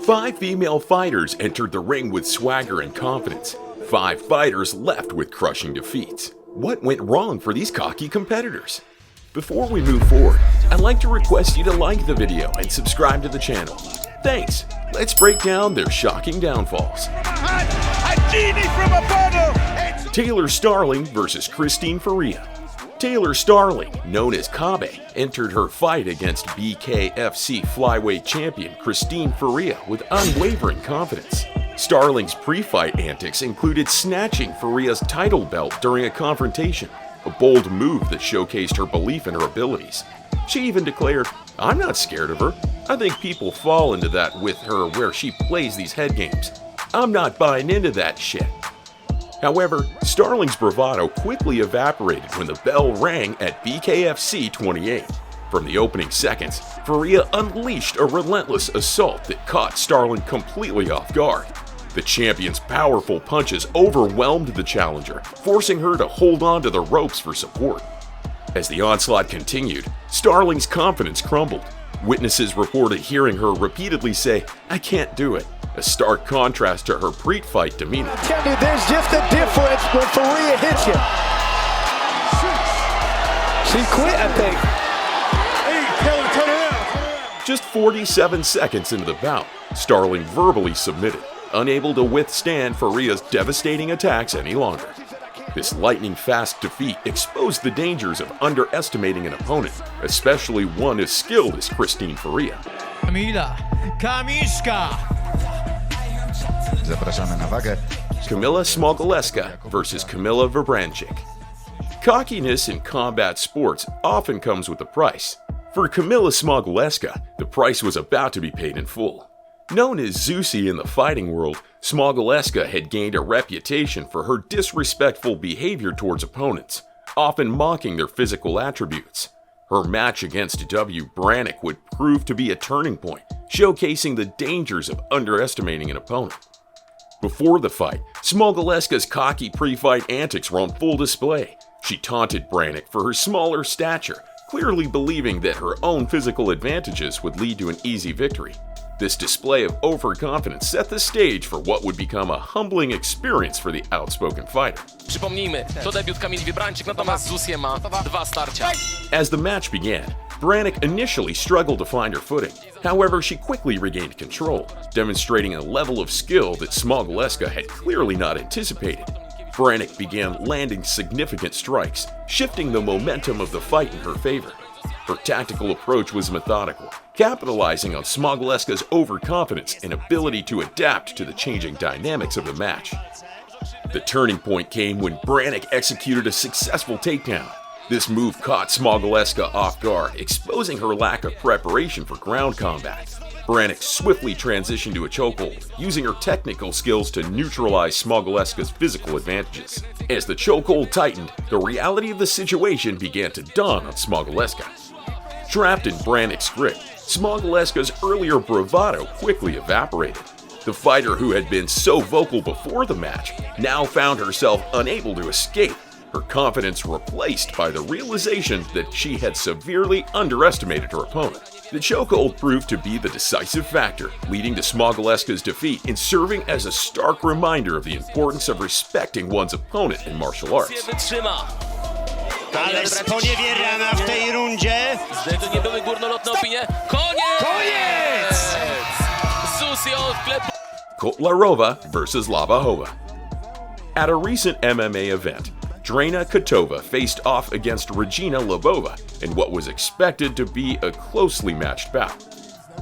Five female fighters entered the ring with swagger and confidence. 5 fighters left with crushing defeats. What went wrong for these cocky competitors? Before we move forward, I'd like to request you to like the video and subscribe to the channel. Thanks! Let's break down their shocking downfalls. Taylor Starling versus Christine Faria. Taylor Starling, known as Kabe, entered her fight against BKFC flyweight champion Christine Faria with unwavering confidence. Starling's pre-fight antics included snatching Faria's title belt during a confrontation, a bold move that showcased her belief in her abilities. She even declared, "I'm not scared of her. I think people fall into that with her where she plays these head games. I'm not buying into that shit." However, Starling's bravado quickly evaporated when the bell rang at BKFC 28. From the opening seconds, Faria unleashed a relentless assault that caught Starling completely off guard. The champion's powerful punches overwhelmed the challenger, forcing her to hold on to the ropes for support. As the onslaught continued, Starling's confidence crumbled. Witnesses reported hearing her repeatedly say, "I can't do it," a stark contrast to her pre-fight demeanor. I tell you, there's just a difference when Faria hits you. She quit, I think. Just 47 seconds into the bout, Starling verbally submitted, unable to withstand Faria's devastating attacks any longer. This lightning-fast defeat exposed the dangers of underestimating an opponent, especially one as skilled as Christine Faria. Camila Smesa versus Camila Vranic. Cockiness in combat sports often comes with a price. For Camila Smesa, the price was about to be paid in full. Known as Zeusy in the fighting world, Smesa had gained a reputation for her disrespectful behavior towards opponents, often mocking their physical attributes. Her match against Vranic would prove to be a turning point, showcasing the dangers of underestimating an opponent. Before the fight, Smogoleska's cocky pre-fight antics were on full display. She taunted Vranic for her smaller stature, clearly believing that her own physical advantages would lead to an easy victory. This display of overconfidence set the stage for what would become a humbling experience for the outspoken fighter. As the match began, Vranic initially struggled to find her footing. However, she quickly regained control, demonstrating a level of skill that Smogoleska had clearly not anticipated. Vranic began landing significant strikes, shifting the momentum of the fight in her favor. Her tactical approach was methodical, capitalizing on Smogoleska's overconfidence and ability to adapt to the changing dynamics of the match. The turning point came when Vranic executed a successful takedown. This move caught Smogoleska off guard, exposing her lack of preparation for ground combat. Vranic swiftly transitioned to a chokehold, using her technical skills to neutralize Smogoleska's physical advantages. As the chokehold tightened, the reality of the situation began to dawn on Smogoleska. Trapped in Vranic's grip, Smogoleska's earlier bravado quickly evaporated. The fighter who had been so vocal before the match now found herself unable to escape, her confidence replaced by the realization that she had severely underestimated her opponent. The chokehold proved to be the decisive factor, leading to Smogoleska's defeat and serving as a stark reminder of the importance of respecting one's opponent in martial arts. Ale sponiewierana w tej rundzie. Nie były górnolotne opinie. Koniec! Kotlarova versus Labova. At a recent MMA event, Drana faced off against Regina Labova in what was expected to be a closely matched bout.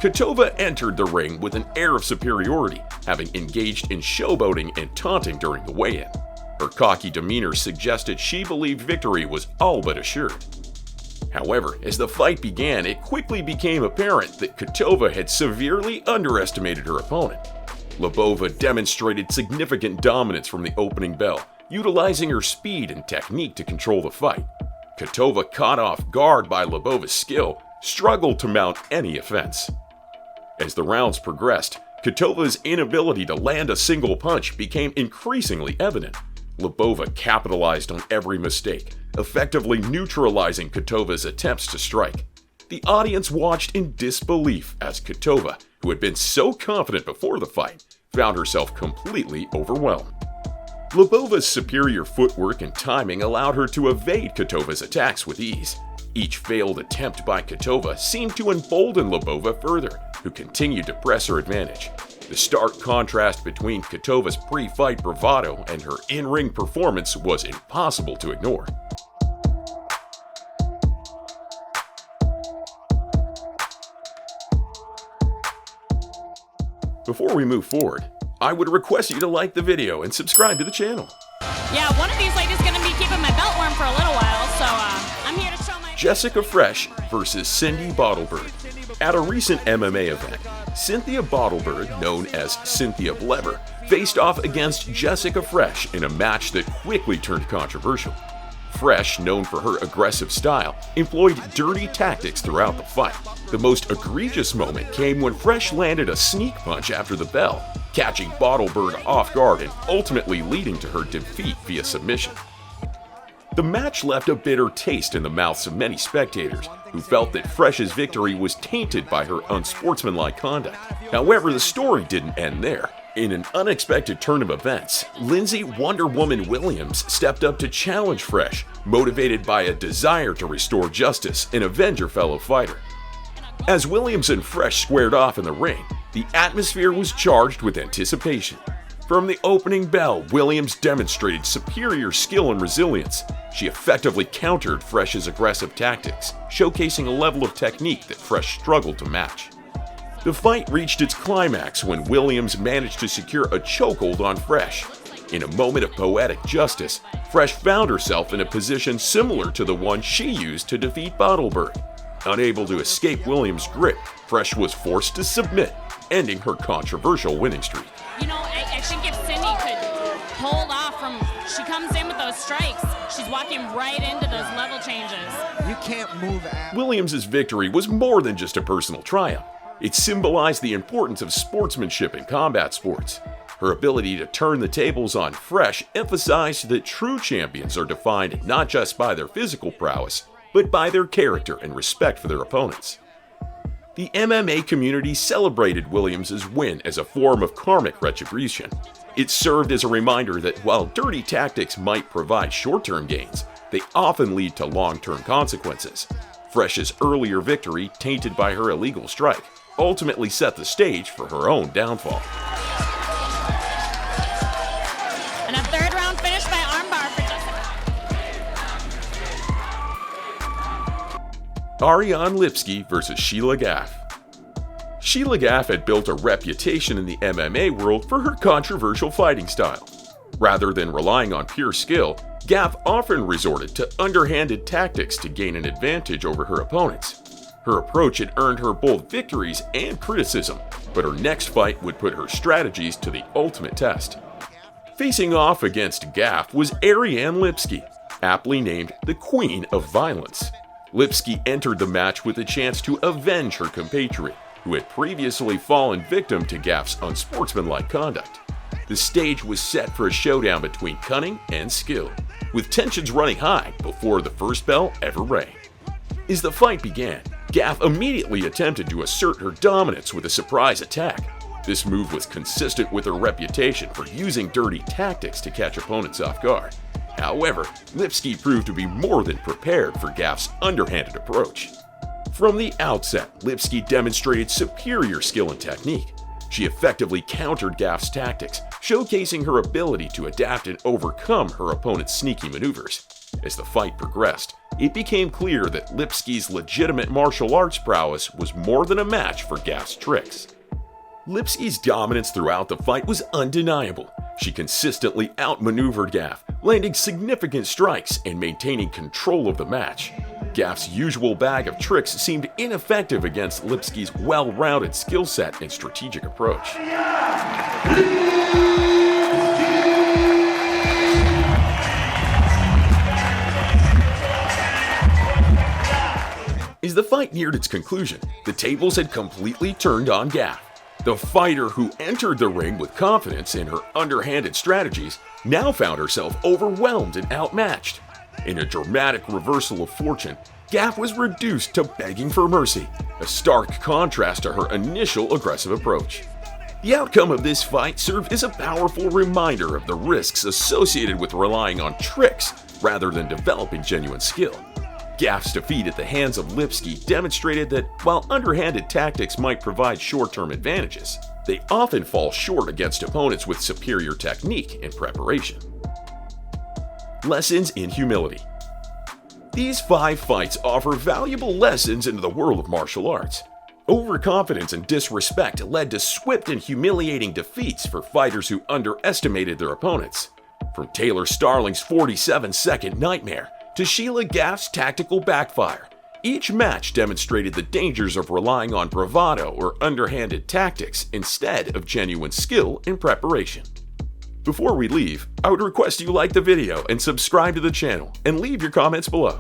Kotova entered the ring with an air of superiority, having engaged in showboating and taunting during the weigh-in. Her cocky demeanor suggested she believed victory was all but assured. However, as the fight began, it quickly became apparent that Kotova had severely underestimated her opponent. Labova demonstrated significant dominance from the opening bell, utilizing her speed and technique to control the fight. Kotova, caught off guard by Labova's skill, struggled to mount any offense. As the rounds progressed, Kotova's inability to land a single punch became increasingly evident. Labova capitalized on every mistake, effectively neutralizing Kotova's attempts to strike. The audience watched in disbelief as Kotova, who had been so confident before the fight, found herself completely overwhelmed. Labova's superior footwork and timing allowed her to evade Kotova's attacks with ease. Each failed attempt by Kotova seemed to embolden Labova further, who continued to press her advantage. The stark contrast between Kotova's pre-fight bravado and her in-ring performance was impossible to ignore. Before we move forward, I would request you to like the video and subscribe to the channel. Yeah, one of these ladies gonna be keeping my belt warm for a little while, so I'm here to show my... Jessica Fresh versus Cindy Bottlebird. At a recent MMA event, Cynthia Bottlebird, known as Cynthia Blever, faced off against Jessica Fresh in a match that quickly turned controversial. Fresh, known for her aggressive style, employed dirty tactics throughout the fight. The most egregious moment came when Fresh landed a sneak punch after the bell, catching Bottlebird off guard and ultimately leading to her defeat via submission. The match left a bitter taste in the mouths of many spectators who felt that Fresh's victory was tainted by her unsportsmanlike conduct. However, the story didn't end there. In an unexpected turn of events, Lindsay Wonder Woman Williams stepped up to challenge Fresh, motivated by a desire to restore justice and avenge her fellow fighter. As Williams and Fresh squared off in the ring, the atmosphere was charged with anticipation. From the opening bell, Williams demonstrated superior skill and resilience. She effectively countered Fresh's aggressive tactics, showcasing a level of technique that Fresh struggled to match. The fight reached its climax when Williams managed to secure a chokehold on Fresh. In a moment of poetic justice, Fresh found herself in a position similar to the one she used to defeat Bottlebird. Unable to escape Williams' grip, Fresh was forced to submit, ending her controversial winning streak. You know, I think if Cindy could hold off from... She comes in with those strikes. She's walking right into those level changes. You can't move out. Williams' victory was more than just a personal triumph. It symbolized the importance of sportsmanship in combat sports. Her ability to turn the tables on Fresh emphasized that true champions are defined not just by their physical prowess, but by their character and respect for their opponents. The MMA community celebrated Williams' win as a form of karmic retribution. It served as a reminder that while dirty tactics might provide short-term gains, they often lead to long-term consequences. Fresh's earlier victory, tainted by her illegal strike, ultimately set the stage for her own downfall. And a third round finish by armbar for Jessica. Arianne Lipsky versus Sheila Gaff. Sheila Gaff had built a reputation in the MMA world for her controversial fighting style. Rather than relying on pure skill, Gaff often resorted to underhanded tactics to gain an advantage over her opponents. Her approach had earned her both victories and criticism, but her next fight would put her strategies to the ultimate test. Facing off against Gaff was Arianne Lipsky, aptly named the Queen of Violence. Lipsky entered the match with a chance to avenge her compatriot, who had previously fallen victim to Gaff's unsportsmanlike conduct. The stage was set for a showdown between cunning and skill, with tensions running high before the first bell ever rang. As the fight began, Gaff immediately attempted to assert her dominance with a surprise attack. This move was consistent with her reputation for using dirty tactics to catch opponents off guard. However, Lipsky proved to be more than prepared for Gaff's underhanded approach. From the outset, Lipsky demonstrated superior skill and technique. She effectively countered Gaff's tactics, showcasing her ability to adapt and overcome her opponent's sneaky maneuvers. As the fight progressed, it became clear that Lipsky's legitimate martial arts prowess was more than a match for Gaff's tricks. Lipsky's dominance throughout the fight was undeniable. She consistently outmaneuvered Gaff, landing significant strikes and maintaining control of the match. Gaff's usual bag of tricks seemed ineffective against Lipsky's well-rounded skill set and strategic approach. As the fight neared its conclusion, the tables had completely turned on Gaff. The fighter who entered the ring with confidence in her underhanded strategies now found herself overwhelmed and outmatched. In a dramatic reversal of fortune, Gaff was reduced to begging for mercy, a stark contrast to her initial aggressive approach. The outcome of this fight served as a powerful reminder of the risks associated with relying on tricks rather than developing genuine skill. Gaff's defeat at the hands of Lipsky demonstrated that while underhanded tactics might provide short-term advantages, they often fall short against opponents with superior technique and preparation. Lessons in humility. These 5 fights offer valuable lessons into the world of martial arts. Overconfidence and disrespect led to swift and humiliating defeats for fighters who underestimated their opponents. From Taylor Starling's 47-second nightmare to Sheila Gaff's tactical backfire, each match demonstrated the dangers of relying on bravado or underhanded tactics instead of genuine skill and preparation. Before we leave, I would request you like the video and subscribe to the channel and leave your comments below.